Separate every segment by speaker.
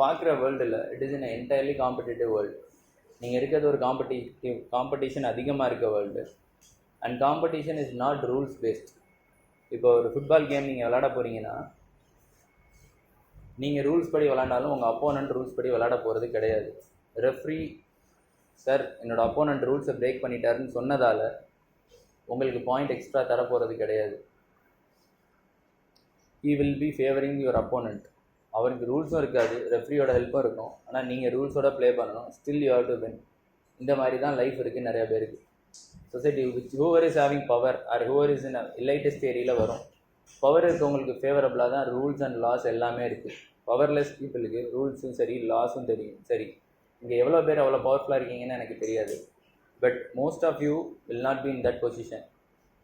Speaker 1: பார்க்குற வேர்ல்டில் it is in entirely competitive world. நீங்கள் இருக்கிறது ஒரு காம்படிஷன் அதிகமாக இருக்க world. And competition is not rules based. இப்போ ஒரு ஃபுட்பால் கேம் நீங்கள் விளாட போகிறீங்கன்னா, நீங்கள் ரூல்ஸ் படி விளாண்டாலும் உங்கள் அப்போனண்ட் ரூல்ஸ் படி விளாட போகிறது கிடையாது. ரெஃப்ரி சார் என்னோடய அப்போனண்ட் ரூல்ஸை பிரேக் பண்ணிட்டாருன்னு சொன்னதால் உங்களுக்கு பாயிண்ட் எக்ஸ்ட்ரா தரப்போகிறது கிடையாது. He will be favouring your opponent. அவருக்கு ரூல்ஸும் இருக்காது, ரெஃப்ரியோட ஹெல்ப்பும் இருக்கும். ஆனால் நீங்கள் ரூல்ஸோட ப்ளே பண்ணணும். Still you have to win. இந்த மாதிரி தான் லைஃப் இருக்குது நிறையா பேருக்கு. Society which whoever is having power or whoever is in elitist ஏரியில் வரும். பவர் இருக்கவங்களுக்கு ஃபேவரபுளாக தான் ரூல்ஸ் அண்ட் லாஸ் எல்லாமே இருக்குது. பவர்லெஸ் பீப்புளுக்கு ரூல்ஸும் சரி லாஸும் தெரியும். சரி, இங்கே எவ்வளோ பேர் அவ்வளோ பவர்ஃபுல்லாக இருக்கீங்கன்னு எனக்கு தெரியாது. But most of you will not be in that position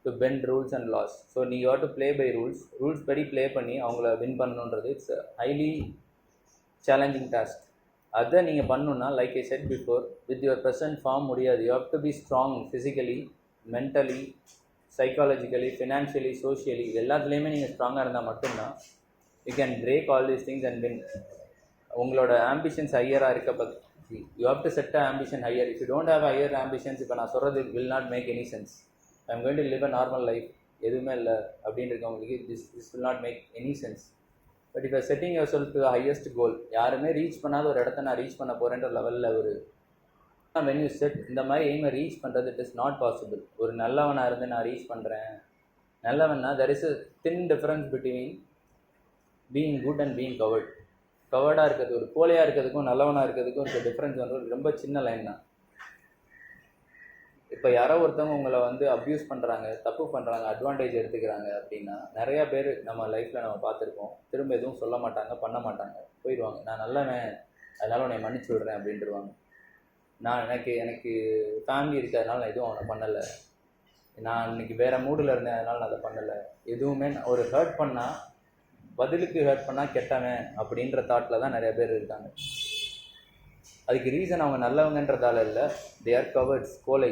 Speaker 1: to bend rules and laws. So நீ you have to play by rules படி ப்ளே பண்ணி அவங்கள வின் பண்ணணுன்றது இட்ஸ் ஹைலி சேலஞ்சிங் டாஸ்க். அதை நீங்கள் பண்ணணுன்னா like I said before, with your present form முடியாது. You have to be strong physically, mentally, psychologically, financially, socially. இது எல்லாத்துலேயுமே நீங்கள் ஸ்ட்ராங்காக இருந்தால் மட்டும்தான் you can break all these things and win. உங்களோட ஆம்பிஷன்ஸ் ஹையராக இருக்க பற்றி you have to set a ambition higher. If you don't have higher ambitions, இப்போ நான் சொல்கிறது will not make any sense. I am going to live a normal life, எதுவுமே இல்லை அப்படின்னு இருக்கவங்களுக்கு this will not make any sense. But இப்போ setting yourself to highest goal, யாருமே reach பண்ணாத ஒரு இடத்த நான் ரீச் பண்ண போகிறேன்ற லெவலில் ஒரு வென் யூ செட் இந்த மாதிரி எய்மை ரீச் பண்ணுறது இட் இஸ் நாட் பாசிபிள். ஒரு நல்லவனாக இருந்து நான் ரீச் பண்ணுறேன், நல்லவன்னா there is a thin difference between being good and being coward. கவர்டாக இருக்கிறது, ஒரு கோழையாக இருக்கிறதுக்கும் நல்லவனாக இருக்கிறதுக்கும் ஒரு டிஃப்ரென்ஸ் வந்து ரொம்ப சின்ன லைன் தான். இப்போ யாரோ ஒருத்தவங்க உங்களை வந்து அப்யூஸ் பண்ணுறாங்க, தப்பு பண்ணுறாங்க, அட்வான்டேஜ் எடுத்துக்கிறாங்க அப்படின்னா நிறையா பேர் நம்ம லைஃப்பில் நம்ம பார்த்துருக்கோம். திரும்ப எதுவும் சொல்ல மாட்டாங்க, பண்ண மாட்டாங்க, போயிடுவாங்க. நான் நல்லவன் அதனால் உன்னை மன்னிச்சு விடுறேன் அப்படின்ட்டுருவாங்க. நான் எனக்கு ஃபேமிலி இருக்கிறதுனால நான் எதுவும் அவனை பண்ணலை, நான் இன்றைக்கி வேறு மூடில் இருந்தேன் அதனால் நான் அதை பண்ணலை. எதுவுமே ஒரு ஹர்ட் பண்ணால், பதிலுக்கு ஹர்ட் பண்ணால் கெட்டவன் அப்படின்ற தாட்டில் தான் நிறைய பேர் இருக்காங்க. அதுக்கு ரீசன் அவங்க நல்லவங்கன்றதால இல்லை, தே ஆர் கவர்ட்ஸ். கோலை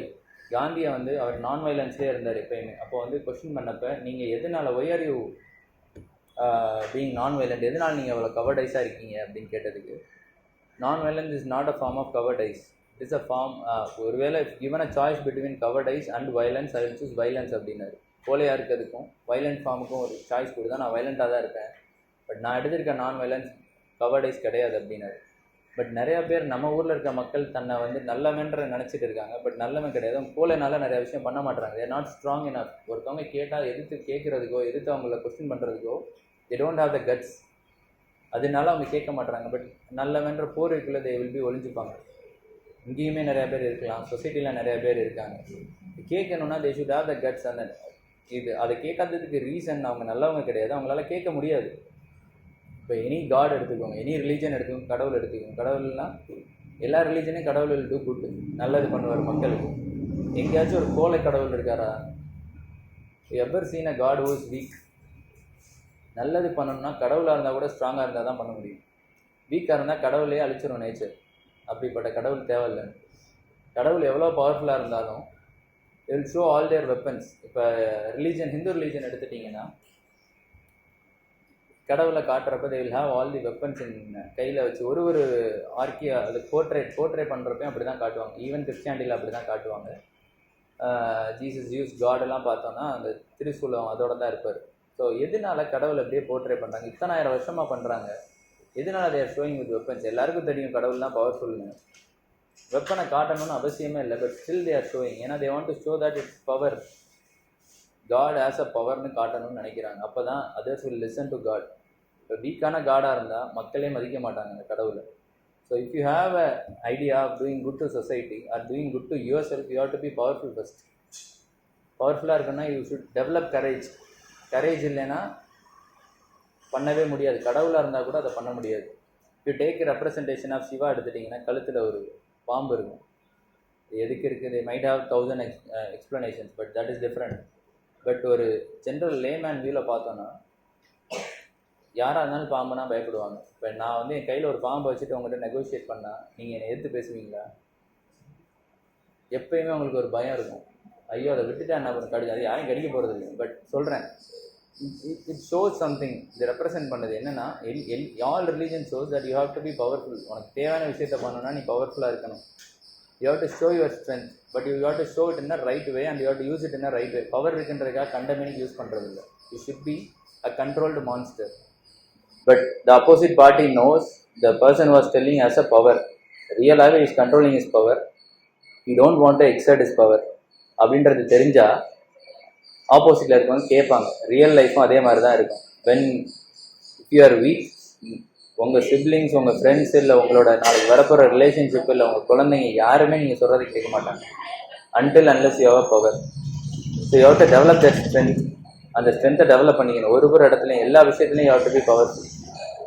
Speaker 1: காந்தியை வந்து அவர் நான் வைலன்ஸ்லேயே இருந்தார் எப்பயுமே. அப்போ வந்து கொஸ்டின் பண்ணப்போ, நீங்கள் எதனால் why are you being non violent, எதனால் நீங்கள் அவ்வளோ கவர்டைஸாக இருக்கீங்க அப்படின்னு கேட்டதுக்கு, non violence is not a form of cowardice, it is a form. ஒருவேளை given a choice between cowardice and violence, I will choose violence அப்படின்னாரு. கோலையாக இருக்கிறதுக்கும் வைலண்ட் ஃபார்முக்கும் ஒரு சாய்ஸ் கொடுத்தா நான் வைலண்ட்டாக தான் இருப்பேன், பட் நான் எடுத்திருக்க நான் வைலன்ஸ் கவர்டைஸ் கிடையாது அப்படின்னாரு. பட் நிறையா பேர் நம்ம ஊரில் இருக்க மக்கள் தன்னை வந்து நல்லவன்ற நினச்சிட்டு இருக்காங்க, பட் நல்லவன் கிடையாது. அவங்க கோலைனால நிறையா விஷயம் பண்ண மாட்டாங்க. They're not strong enough. ஒருத்தவங்க கேட்டால் எதிர்த்து கேட்குறதுக்கோ, எதிர்த்து அவங்கள கொஸ்டின் பண்ணுறதுக்கோ they don't have the guts. அதனால அவங்க கேட்க மாட்டாங்க. பட் நல்லவன்ற போர் இருக்குள்ள தே வில் பி ஒளிஞ்சுப்பாங்க. இங்கேயுமே நிறையா பேர் இருக்கலாம், சொசைட்டியில் நிறையா பேர் இருக்காங்க. கேட்கணுன்னா they should have the guts. அந்த அதை கேட்காததுக்கு ரீசன் அவங்க நல்லவங்க கிடையாது, அவங்களால கேட்க முடியாது. இப்போ எனி காட் எடுத்துக்கோங்க, எனி ரிலீஜன் எடுத்துக்கோங்க, கடவுள் எடுத்துக்கோங்க. கடவுள்னா எல்லா ரிலீஜனையும் கடவுள் வில் டூ குட், நல்லது பண்ணுவார் மக்களுக்கு. எங்கேயாச்சும் ஒரு கோலை கடவுள் இருக்காரா? Ever seen a god who is weak? நல்லது பண்ணணும்னா கடவுளாக இருந்தால் கூட ஸ்ட்ராங்காக இருந்தால் தான் பண்ண முடியும். வீக்காக இருந்தால் கடவுளையே அழிச்சிடும் நேச்சர். அப்படிப்பட்ட கடவுள் தேவையில்லை. கடவுள் எவ்வளோ பவர்ஃபுல்லாக இருந்தாலும் they will show all their weapons. இப்போ ரிலீஜன், ஹிந்து ரிலீஜன் எடுத்துட்டிங்கன்னா கடவுளை காட்டுறப்ப they will have all the weapons in கையில் வச்சு ஒரு அது போர்ட்ரே பண்ணுறப்பையும் அப்படி தான் காட்டுவாங்க. ஈவன் கிறிஸ்டியானிட்டியில் அப்படி தான் காட்டுவாங்க. ஜீசஸ் யூஸ் காடெல்லாம் பார்த்தோன்னா அந்த திருசூலம் அதோட தான் இருப்பார். ஸோ எதனால கடவுளை அப்படியே போர்ட்ரே பண்ணுறாங்க? இத்தனாயிரம் வருஷமாக பண்ணுறாங்க. எதனால they are showing with weapons? எல்லாருக்கும் தெரியும் கடவுள் தான் பவர்ஃபுல்னு. வெப்பனை காட்டணும்னு அவசியமே இல்லை, but still they are showing. ஏன்னா they want to show that it's power, god as a பவர்னு காட்டணும்னு நினைக்கிறாங்க. அப்போ தான் others will listen to god. இப்போ வீக்கான காடாக இருந்தால் மக்களே மதிக்க மாட்டாங்க அந்த கடவுளை. So if you have a idea of doing good to society or doing good to yourself, you have to be powerful first. பவர்ஃபுல்லாக இருக்குன்னா you should develop courage. Courage இல்லைன்னா பண்ணவே முடியாது. கடவுளாக இருந்தால் கூட அதை பண்ண முடியாது. You take representation of Shiva எடுத்துட்டிங்கன்னா கழுத்தில் ஒரு பாம்பு இருக்கும். எதுக்கு இருக்குது? Might have 1000 explanations, but that is different. But ஒரு ஜென்ரல் லேமேன் வியூவில் பார்த்தோன்னா யாராக இருந்தாலும் பாம்புனா பயப்படுவாங்க. இப்போ நான் வந்து என் கையில் ஒரு பாம்பை வச்சுட்டு உங்கள்கிட்ட நெகோஷியேட் பண்ணால் நீங்கள் என்னை எதிர்த்து பேசுவீங்களா? எப்பயுமே உங்களுக்கு ஒரு பயம் இருக்கும். ஐயோ அதை விட்டுட்டா என்ன பண்ண கடிச்சு, அது யாரையும் கடிக்க போகிறது இல்லை. பட் சொல்கிறேன், இட் ஷோஸ் சம்திங். இது ரெப்ரசென்ட் பண்ணுது என்னன்னா, all religion shows that you have to be powerful. உனக்கு தேவையான விஷயத்த பண்ணணும்னா நீ பவர்ஃபுல்லாக இருக்கணும். You have to show your strength, but you have to show it in a right way and you have to use it in a right way. Power இருக்குன்றதுக்காக கண்டமேனிக்கு use பண்ணுறது இல்லை. You should be a controlled monster. But the opposite party nose the person was telling as a power. ரியலாகவே is controlling is power. You don't want to exert is power அப்படின்றது தெரிஞ்சால் ஆப்போசிட்டில் இருக்கவங்க கேட்பாங்க. ரியல் லைஃப்பும் அதே மாதிரி தான் இருக்கும். When if you are week, உங்கள் சிப்ளிங்ஸ், உங்கள் ஃப்ரெண்ட்ஸ், இல்லை உங்களோட நாளைக்கு வரப்போகிற ரிலேஷன்ஷிப், இல்லை உங்கள் குழந்தைங்க யாருமே நீங்கள் சொல்கிறத கேட்க மாட்டாங்க until unless you have a power. So you have to develop that strength. அந்த ஸ்ட்ரென்த்தை டெவலப் பண்ணிக்கணும். ஒரு இடத்துலையும் எல்லா விஷயத்துலையும் you have to be powerful.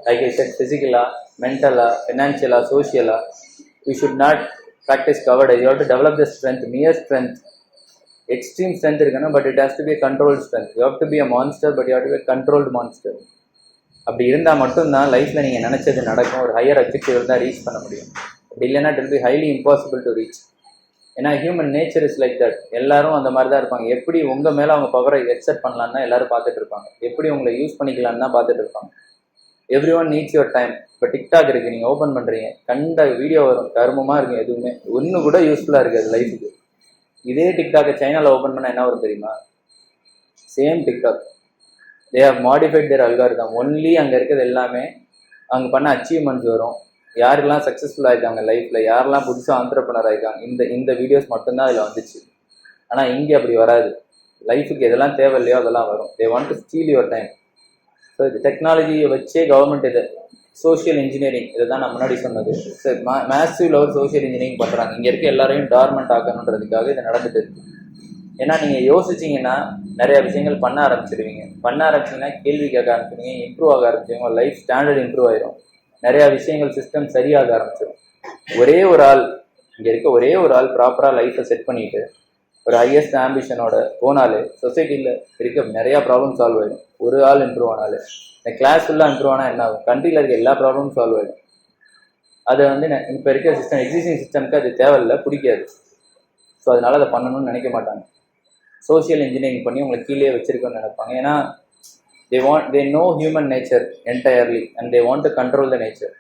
Speaker 1: Like I said, ஃபிசிக்கலாக, மென்டலாக, ஃபினான்ஷியலாக, சோஷியலாக. You should not practice coward. You have to develop the strength, mere strength. Extreme strength இருக்கணும், but it has to be a controlled strength. You have to be a monster, but you have to be a controlled monster. அப்படி இருந்தால் மட்டும்தான் லைஃப்பில் நீங்கள் நினச்சது நடக்கும். ஒரு higher objective தான் ரீச் பண்ண முடியும். அப்படி இல்லைன்னா it will be highly impossible to reach. ஏன்னா human nature is like that. எல்லாரும் அந்த மாதிரி தான் இருப்பாங்க. எப்படி உங்கள் மேலே அவங்க பவரை எக்ஸெப்ட் பண்ணலான்னு தான் எல்லாரும் பார்த்துட்டு இருப்பாங்க. எப்படி உங்களை யூஸ் பண்ணிக்கலான்னு தான் பார்த்துட்டு இருப்பாங்க. Every one needs your time. இப்போ டிக்டாக் இருக்குது, நீங்கள் ஓப்பன் பண்ணுறீங்க, கண்ட வீடியோ வரும், கருமமாக இருக்கும். எதுவுமே ஒன்று கூட யூஸ்ஃபுல்லாக இருக்காது லைஃபுக்கு. இதே டிக்டாக்கை சைனாவில் ஓப்பன் பண்ணால் என்ன வரும் தெரியுமா? Same TikTok. They have modified their algorithm. Only அங்கே இருக்கிறது எல்லாமே அங்கே பண்ண அச்சீவ்மெண்ட்ஸ் வரும். யாரெல்லாம் சக்ஸஸ்ஃபுல்லாக இருக்காங்க லைஃப்பில், யாரெல்லாம் புதுசாக ஆண்டர்ப்ரனர் ஆகிருக்காங்க, இந்த வீடியோஸ் மட்டும்தான் அதில் வந்துச்சு. ஆனால் இங்கே அப்படி வராது. லைஃபுக்கு எதெல்லாம் தேவையில்லையோ அதெல்லாம் வரும். தே want to steel your time. So இது டெக்னாலஜியை வச்சே கவர்மெண்ட் இது சோஷியல் இன்ஜினியரிங், இதை தான் நான் முன்னாடி சொன்னது. Sir massive level social engineering பண்ணுறாங்க. இங்கே இருக்க எல்லாரையும் டார்மெண்ட் ஆக்கணுன்றதுக்காக இது நடந்துட்டு இருக்கு. ஏன்னா நீங்கள் யோசிச்சிங்கன்னா நிறையா விஷயங்கள் பண்ண ஆரம்பிச்சிடுவீங்க. பண்ண ஆரம்பிச்சிங்கன்னா கேள்வி கேட்க ஆரம்பிச்சிடுவீங்க, இம்ப்ரூவ் ஆக ஆரம்பிச்சிடுவீங்க, லைஃப் ஸ்டாண்டர்ட் இம்ப்ரூவ் ஆயிரும். நிறையா விஷயங்கள் சிஸ்டம் சரியாக ஆரம்பிச்சிடும். ஒரே ஒரு ஆள், இங்கே இருக்க ஒரே ஒரு ஆள் ப்ராப்பராக லைஃப்பை செட் பண்ணிவிட்டு ஒரு ஹையஸ்ட் ஆம்பிஷனோட போனாலே சொசைட்டியில் இருக்க நிறையா ப்ராப்ளம் சால்வ் ஆகிடும். ஒரு ஆள் இம்ப்ரூவ் ஆனாலே. இந்த கிளாஸ் ஃபுல்லாக இம்ப்ரூவ் ஆனால் என்ன ஆகும்? கண்ட்ரியில் இருக்க எல்லா ப்ராப்ளமும் சால்வ் ஆகிடும். அதை வந்து இப்போ இருக்க சிஸ்டம், எக்ஸிஸ்டிங் சிஸ்டம்க்கு அது தேவையில்லை, பிடிக்காது. ஸோ அதனால் அதை பண்ணணும்னு நினைக்க மாட்டாங்க. சோஷியல் இன்ஜினியரிங் பண்ணி உங்களை கீழே வச்சிருக்கோன்னு நினைப்பாங்க. ஏன்னா they know human nature entirely and they want to control the nature.